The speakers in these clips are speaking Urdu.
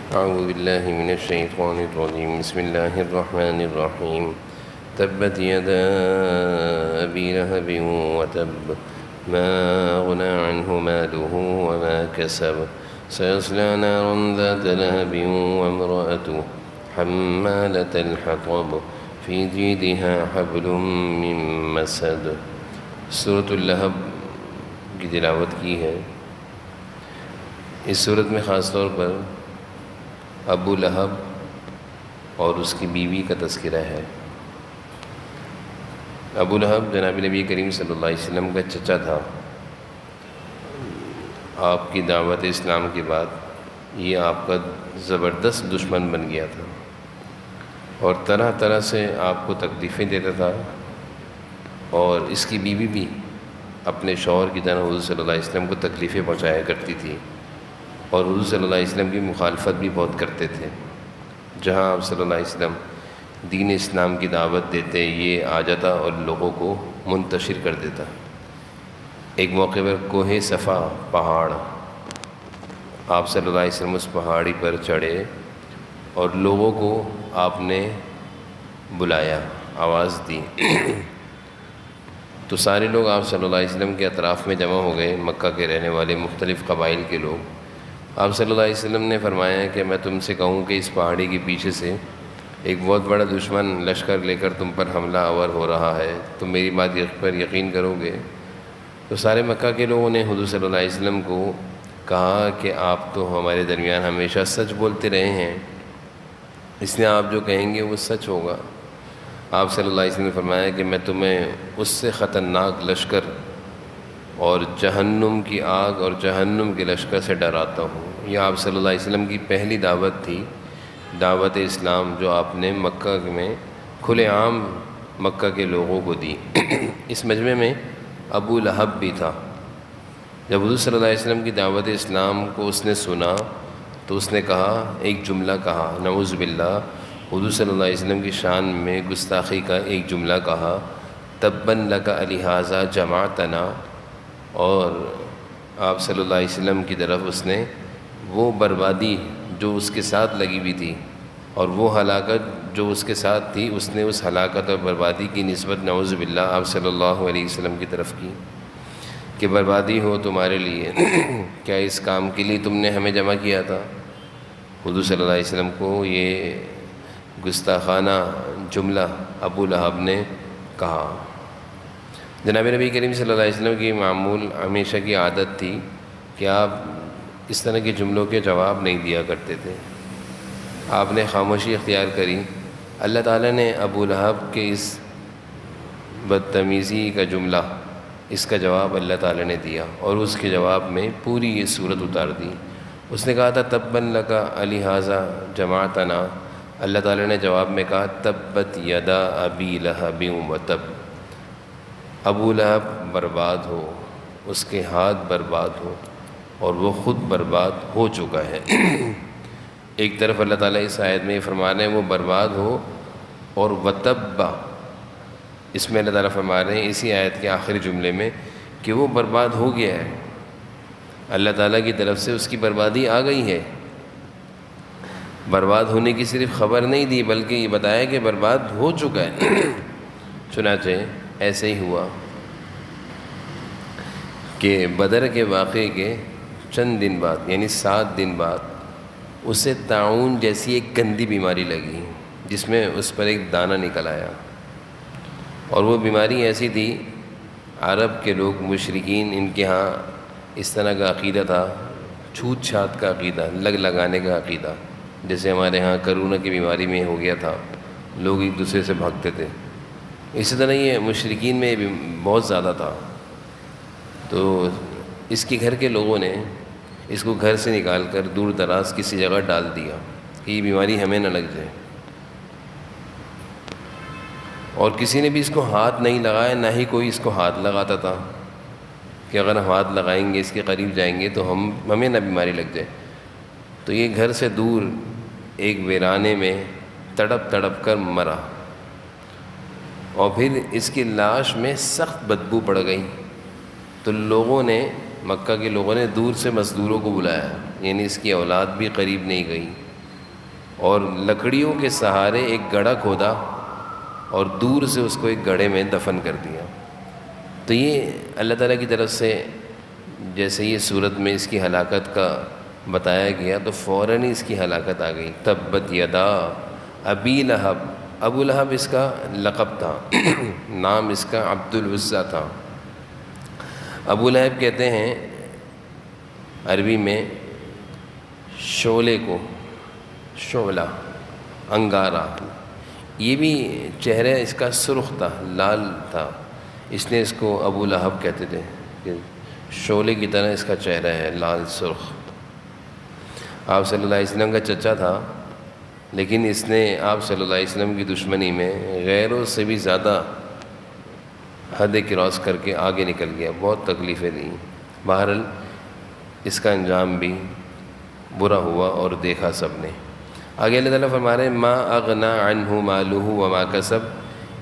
أعوذ بالله من الشيطان الرجيم بسم الله الرحمن الرحيم تبت يدا أبي لهب وتب ما أغنى عنه ماله وما كسب سيصلى نارا ذات لهب وامرأته حمالة الحطب في جيدها حبل من مسد۔ سورۃ اللہب کی تلاوت کی ہے۔ اس سورت میں خاص طور پر ابو لہب اور اس کی بیوی کا تذکرہ ہے۔ ابو لہب جناب نبی کریم صلی اللہ علیہ وسلم کا چچا تھا۔ آپ کی دعوت اسلام کے بعد یہ آپ کا زبردست دشمن بن گیا تھا اور طرح طرح سے آپ کو تکلیفیں دیتا تھا، اور اس کی بیوی بھی اپنے شوہر کی طرح حضور صلی اللہ علیہ وسلم کو تکلیفیں پہنچایا کرتی تھی، اور حضور صلی اللہ علیہ وسلم کی مخالفت بھی بہت کرتے تھے۔ جہاں آپ صلی اللہ علیہ وسلم دین اسلام کی دعوت دیتے، یہ آ جاتا اور لوگوں کو منتشر کر دیتا۔ ایک موقع پر کوہ صفا پہاڑ، آپ صلی اللہ علیہ وسلم اس پہاڑی پر چڑھے اور لوگوں کو آپ نے بلایا، آواز دی تو سارے لوگ آپ صلی اللہ علیہ وسلم کے اطراف میں جمع ہو گئے، مکہ کے رہنے والے مختلف قبائل کے لوگ۔ آپ صلی اللہ علیہ وسلم نے فرمایا کہ میں تم سے کہوں کہ اس پہاڑی کے پیچھے سے ایک بہت بڑا دشمن لشکر لے کر تم پر حملہ آور ہو رہا ہے، تم میری بات پر یقین کرو گے؟ تو سارے مکہ کے لوگوں نے حضور صلی اللہ علیہ وسلم کو کہا کہ آپ تو ہمارے درمیان ہمیشہ سچ بولتے رہے ہیں، اس لیے آپ جو کہیں گے وہ سچ ہوگا۔ آپ صلی اللہ علیہ وسلم نے فرمایا کہ میں تمہیں اس سے خطرناک لشکر اور جہنم کی آگ اور جہنم کے لشکر سے ڈراتا ہوں۔ یہ آپ صلی اللہ علیہ وسلم کی پہلی دعوت تھی، دعوت اسلام، جو آپ نے مکہ میں کھلے عام مکہ کے لوگوں کو دی۔ اس مجمع میں ابو لہب بھی تھا۔ جب حضور صلی اللہ علیہ وسلم کی دعوت اسلام کو اس نے سنا تو اس نے کہا، ایک جملہ کہا، نعوذ باللہ، حضور صلی اللہ علیہ وسلم کی شان میں گستاخی کا ایک جملہ کہا، تبًّا لک لہٰذا جمعتنا، اور آپ صلی اللہ علیہ وسلم کی طرف اس نے وہ بربادی جو اس کے ساتھ لگی ہوئی تھی اور وہ ہلاکت جو اس کے ساتھ تھی، اس نے اس ہلاکت اور بربادی کی نسبت نعوذ باللہ آپ صلی اللہ علیہ وسلم کی طرف کی کہ بربادی ہو تمہارے لیے، کیا اس کام کے لیے تم نے ہمیں جمع کیا تھا؟ حضور صلی اللہ علیہ وسلم کو یہ گستاخانہ جملہ ابو لہب نے کہا۔ جناب نبی کریم صلی اللہ علیہ وسلم کی معمول ہمیشہ کی عادت تھی کہ آپ اس طرح کے جملوں کے جواب نہیں دیا کرتے تھے، آپ نے خاموشی اختیار کری۔ اللہ تعالیٰ نے ابو لہب کے اس بدتمیزی کا جملہ، اس کا جواب اللہ تعالیٰ نے دیا، اور اس کے جواب میں پوری یہ صورت اتار دی۔ اس نے کہا تھا تبًّا لک لہٰذا جمعتنا، اللہ تعالیٰ نے جواب میں کہا تبت یدا ابی لہب وتب، ابو لہب برباد ہو، اس کے ہاتھ برباد ہو، اور وہ خود برباد ہو چکا ہے۔ ایک طرف اللہ تعالیٰ اس آیت میں یہ فرما رہے ہیں وہ برباد ہو، اور وتب، اس میں اللہ تعالیٰ فرما رہے ہیں اسی آیت کے آخری جملے میں کہ وہ برباد ہو گیا ہے، اللہ تعالیٰ کی طرف سے اس کی بربادی آ گئی ہے۔ برباد ہونے کی صرف خبر نہیں دی بلکہ یہ بتایا کہ برباد ہو چکا ہے۔ چنانچہ ایسے ہی ہوا کہ بدر کے واقعے کے چند دن بعد، یعنی 7 دن بعد، اسے طاعون جیسی ایک گندی بیماری لگی جس میں اس پر ایک دانہ نکل آیا، اور وہ بیماری ایسی تھی، عرب کے لوگ مشرکین، ان کے ہاں اس طرح کا عقیدہ تھا، چھوت چھات کا عقیدہ، لگ لگانے کا عقیدہ، جیسے ہمارے ہاں کرونا کی بیماری میں ہو گیا تھا، لوگ ایک دوسرے سے بھاگتے تھے، اسی طرح یہ مشرکین میں بہت زیادہ تھا۔ تو اس کے گھر کے لوگوں نے اس کو گھر سے نکال کر دور دراز کسی جگہ ڈال دیا کہ یہ بیماری ہمیں نہ لگ جائے، اور کسی نے بھی اس کو ہاتھ نہیں لگایا، نہ ہی کوئی اس کو ہاتھ لگاتا تھا کہ اگر ہم ہاتھ لگائیں گے، اس کے قریب جائیں گے تو ہمیں نہ بیماری لگ جائے۔ تو یہ گھر سے دور ایک ویرانے میں تڑپ تڑپ کر مرا، اور پھر اس کی لاش میں سخت بدبو پڑ گئی، تو لوگوں نے مکہ کے لوگوں نے دور سے مزدوروں کو بلایا، یعنی اس کی اولاد بھی قریب نہیں گئی، اور لکڑیوں کے سہارے ایک گڑھا کھودا اور دور سے اس کو ایک گڑھے میں دفن کر دیا۔ تو یہ اللہ تعالیٰ کی طرف سے جیسے یہ صورت میں اس کی ہلاکت کا بتایا گیا تو فوراً ہی اس کی ہلاکت آ گئی۔ تبت یدا ابی لہب، ابو لہب اس کا لقب تھا، نام اس کا عبد العزیٰ تھا۔ ابو لہب کہتے ہیں عربی میں شعلے کو، شعلہ، انگارہ۔ یہ بھی چہرہ اس کا سرخ تھا، لال تھا، اس نے اس کو ابو لہب کہتے تھے کہ شعلے کی طرح اس کا چہرہ ہے، لال سرخ۔ آپ صلی اللہ علیہ وسلم کا چچا تھا، لیکن اس نے آپ صلی اللہ علیہ وسلم کی دشمنی میں غیروں سے بھی زیادہ حد کراس کر کے آگے نکل گیا، بہت تکلیفیں دیں۔ بہرحال اس کا انجام بھی برا ہوا اور دیکھا سب نے۔ آگے اللہ تعالیٰ فرما رہے ہیں ما اغنا عنہ مالہ وما کسب،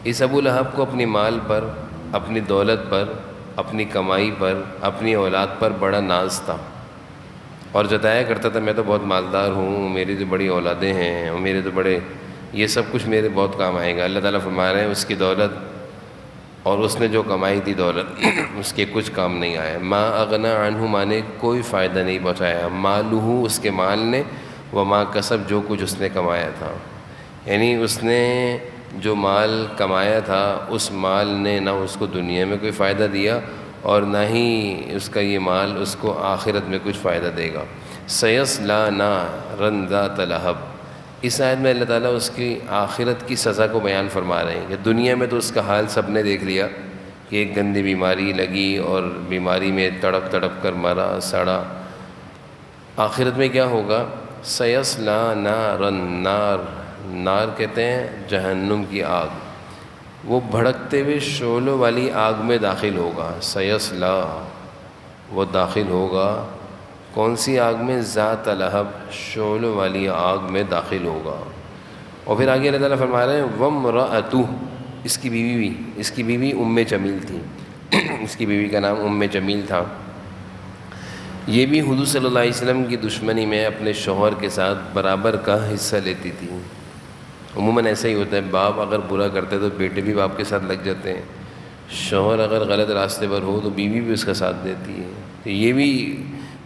اس ابو لہب کو اپنی مال پر، اپنی دولت پر، اپنی کمائی پر، اپنی اولاد پر بڑا ناز تھا، اور جتایا کرتا تھا میں تو بہت مالدار ہوں، میری تو بڑی اولادیں ہیں، اور میرے تو بڑے، یہ سب کچھ میرے بہت کام آئے گا۔ اللہ تعالیٰ فرما رہے ہیں اس کی دولت اور اس نے جو کمائی تھی دولت اس کے کچھ کام نہیں آیا۔ ما اغنا عنہ مانے کوئی فائدہ نہیں پہنچایا، مالہ اس کے مال نے، وما کسب جو کچھ اس نے کمایا تھا، یعنی اس نے جو مال کمایا تھا اس مال نے نہ اس کو دنیا میں کوئی فائدہ دیا اور نہ ہی اس کا یہ مال اس کو آخرت میں کچھ فائدہ دے گا۔ سیصلی نارا ذات لہب، اس آیت میں اللہ تعالیٰ اس کی آخرت کی سزا کو بیان فرما رہے ہیں کہ دنیا میں تو اس کا حال سب نے دیکھ لیا کہ ایک گندی بیماری لگی اور بیماری میں تڑپ تڑپ کر مرا سڑا۔ آخرت میں کیا ہوگا؟ سیصلی نارا، نار کہتے ہیں جہنم کی آگ، وہ بھڑکتے ہوئے شعلوں والی آگ میں داخل ہوگا۔ سیصلی، وہ داخل ہوگا کون سی آگ میں؟ ذات لہب، شعلوں والی آگ میں داخل ہوگا۔ اور پھر آگے اللہ تعالیٰ فرما رہے ہیں وامرأتہ، اس کی بیوی بھی، اس کی بیوی ام جمیل تھی اس کی بیوی کا نام ام جمیل تھا۔ یہ بھی حضور صلی اللہ علیہ وسلم کی دشمنی میں اپنے شوہر کے ساتھ برابر کا حصہ لیتی تھی۔ عموماً ایسا ہی ہوتا ہے، باپ اگر برا کرتے تو بیٹے بھی باپ کے ساتھ لگ جاتے ہیں، شوہر اگر غلط راستے پر ہو تو بیوی بھی اس کا ساتھ دیتی ہے۔ تو یہ بھی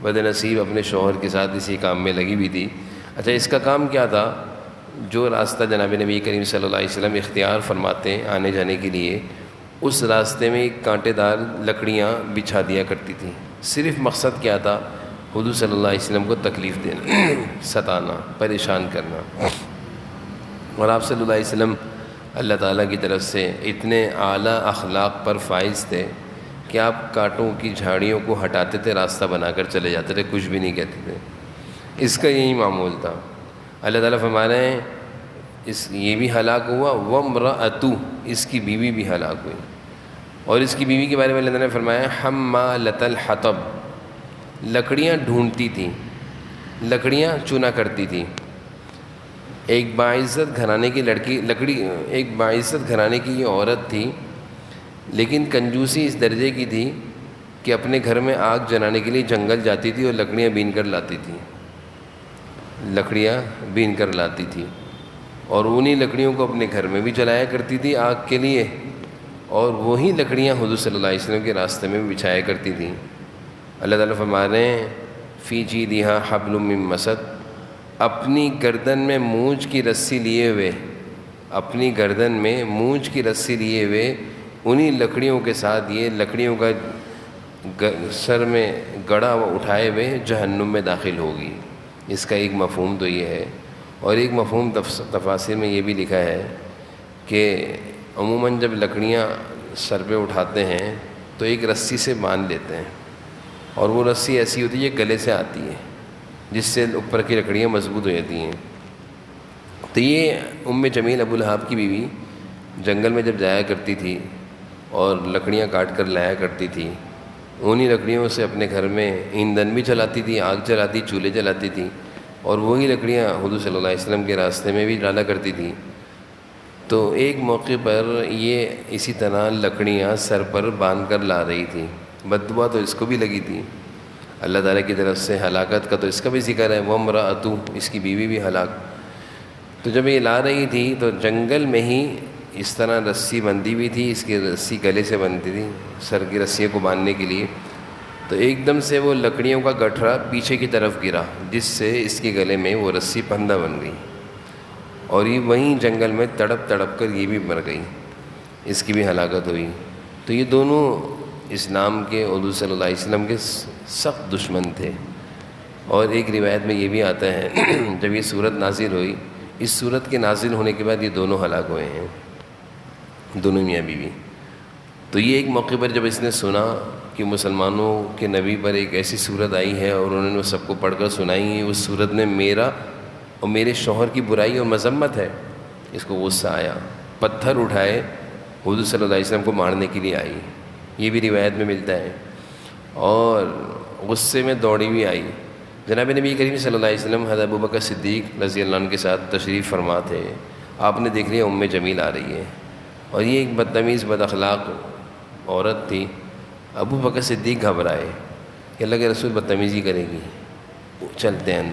بد نصیب اپنے شوہر کے ساتھ اسی کام میں لگی ہوئی تھی۔ اچھا، اس کا کام کیا تھا؟ جو راستہ جناب نبی کریم صلی اللہ علیہ وسلم اختیار فرماتے ہیں آنے جانے کے لیے، اس راستے میں ایک کانٹے دار لکڑیاں بچھا دیا کرتی تھیں۔ صرف مقصد کیا تھا؟ حضور صلی اللہ علیہ وسلم کو تکلیف دینا، ستانا، پریشان کرنا۔ اور آپ صلی اللہ علیہ وسلم اللہ تعالیٰ کی طرف سے اتنے اعلیٰ اخلاق پر فائز تھے کہ آپ کانٹوں کی جھاڑیوں کو ہٹاتے تھے، راستہ بنا کر چلے جاتے تھے، کچھ بھی نہیں کہتے تھے۔ اس کا یہی معمول تھا۔ اللہ تعالیٰ فرما رہے ہیں یہ بھی ہلاک ہوا، وامرأتہ، اس کی بیوی بھی ہلاک ہوئی۔ اور اس کی بیوی کے بارے میں اللہ تعالیٰ نے فرمایا حمالۃ الحطب، لکڑیاں ڈھونڈتی تھیں، لکڑیاں چنا کرتی تھیں۔ ایک باعزت گھرانے کی لڑکی، ایک باعزت گھرانے کی یہ عورت تھی، لیکن کنجوسی اس درجے کی تھی کہ اپنے گھر میں آگ جلانے کے لیے جنگل جاتی تھی اور لکڑیاں بین کر لاتی تھی، لکڑیاں بین کر لاتی تھی، اور انہی لکڑیوں کو اپنے گھر میں بھی جلایا کرتی تھی آگ کے لیے، اور وہی لکڑیاں حضور صلی اللہ علیہ وسلم کے راستے میں بھی بچھایا کرتی تھیں۔ اللہ تعالیٰ فرما رہے ہیں فی جیدہا حبل من مسد، اپنی گردن میں مونج کی رسی لیے ہوئے، اپنی گردن میں مونج کی رسی لیے ہوئے انہی لکڑیوں کے ساتھ یہ لکڑیوں کا سر میں گڑا اٹھائے ہوئے جہنم میں داخل ہوگی۔ اس کا ایک مفہوم تو یہ ہے، اور ایک مفہوم تفاسیر میں یہ بھی لکھا ہے کہ عموماً جب لکڑیاں سر پہ اٹھاتے ہیں تو ایک رسی سے باندھ لیتے ہیں، اور وہ رسی ایسی ہوتی ہے کہ گلے سے آتی ہے، جس سے اوپر کی لکڑیاں مضبوط ہو جاتی ہیں۔ تو یہ ام جمیل ابو لہب کی بیوی جنگل میں جب جایا کرتی تھی اور لکڑیاں کاٹ کر لایا کرتی تھی، انہی لکڑیوں سے اپنے گھر میں ایندھن بھی چلاتی تھی، آگ جلاتی، چولہے جلاتی تھی، اور وہی لکڑیاں حضور صلی اللہ علیہ وسلم کے راستے میں بھی ڈالا کرتی تھی۔ تو ایک موقع پر یہ اسی طرح لکڑیاں سر پر باندھ کر لا رہی تھی، بددعا تو اس کو بھی لگی تھی۔ اللہ تعالیٰ کی طرف سے ہلاکت کا تو اس کا بھی ذکر ہے، وامرأتہ، اس کی بیوی بھی ہلاک۔ تو جب یہ لا رہی تھی تو جنگل میں ہی اس طرح رسی بندھی ہوئی تھی، اس کی رسی گلے سے بنتی تھی سر کی رسیوں کو باندھنے کے لیے، تو ایک دم سے وہ لکڑیوں کا گٹھرا پیچھے کی طرف گرا جس سے اس کے گلے میں وہ رسی پھندا بن گئی، اور یہ وہیں جنگل میں تڑپ تڑپ کر یہ بھی مر گئی، اس کی بھی ہلاکت ہوئی۔ تو یہ دونوں اسلام کے، حضور صلی اللہ علیہ وسلم کے سخت دشمن تھے۔ اور ایک روایت میں یہ بھی آتا ہے جب یہ صورت نازل ہوئی، اس صورت کے نازل ہونے کے بعد یہ دونوں ہلاک ہوئے ہیں، دونوں میاں بیوی۔ تو یہ ایک موقع پر جب اس نے سنا کہ مسلمانوں کے نبی پر ایک ایسی صورت آئی ہے اور انہوں نے سب کو پڑھ کر سنائی ہے، اس صورت میں میرا اور میرے شوہر کی برائی اور مذمت ہے، اس کو غصہ آیا، پتھر اٹھائے حضور صلی اللہ علیہ وسلم کو مارنے کے لیے آئی، یہ بھی روایت میں ملتا ہے، اور غصے میں دوڑی ہوئی آئی۔ جناب نبی کریم صلی اللہ علیہ وسلم حضرت ابوبکر صدیق رضی اللہ عنہ کے ساتھ تشریف فرما تھے، آپ نے دیکھ لیا جمیل آ رہی ہے، اور یہ ایک بدتمیز بد اخلاق عورت تھی۔ ابوبکر صدیق گھبرائے کہ اللہ کے رسول بدتمیزی کرے گی، چلتے ہیں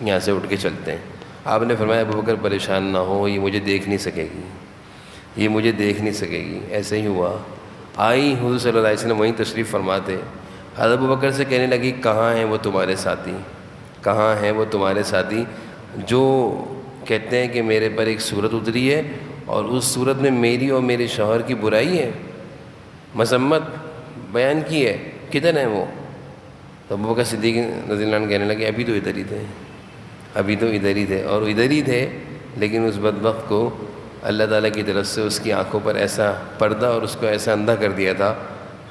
یہاں سے اٹھ کے چلتے ہیں۔ آپ نے فرمایا ابوبکر پریشان نہ ہو، یہ مجھے دیکھ نہیں سکے گی، یہ مجھے دیکھ نہیں سکے گی۔ ایسے ہی ہوا، آئی حضور صلی اللہ علیہ وسلم وہیں تشریف فرماتے، حضرت ابوبکر سے کہنے لگی کہاں ہیں وہ تمہارے ساتھی، کہاں ہیں وہ تمہارے ساتھی جو کہتے ہیں کہ میرے پر ایک صورت اتری ہے اور اس صورت میں میری اور میرے شوہر کی برائی ہے، مذمت بیان کی ہے، کدھر ہیں وہ؟ تو ابوبکر صدیق رضی اللہ عنہ کہنے لگے ابھی تو ادھر ہی تھے، ابھی تو ادھر ہی تھے، اور ادھر ہی تھے، لیکن اس بدبخت کو اللہ تعالیٰ کی طرف سے اس کی آنکھوں پر ایسا پردہ اور اس کو ایسا اندھا کر دیا تھا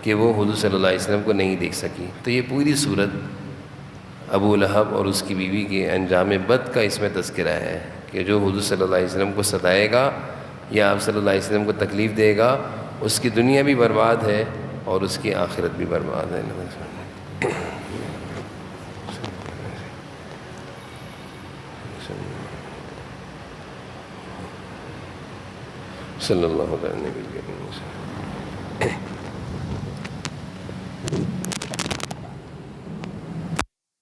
کہ وہ حضور صلی اللہ علیہ وسلم کو نہیں دیکھ سکی۔ تو یہ پوری صورت ابو لہب اور اس کی بیوی کے انجام بد کا اس میں تذکرہ ہے کہ جو حضور صلی اللہ علیہ وسلم کو ستائے گا یا آپ صلی اللہ علیہ وسلم کو تکلیف دے گا، اس کی دنیا بھی برباد ہے اور اس کی آخرت بھی برباد ہے۔ صلی اللہ علیہ وسلم۔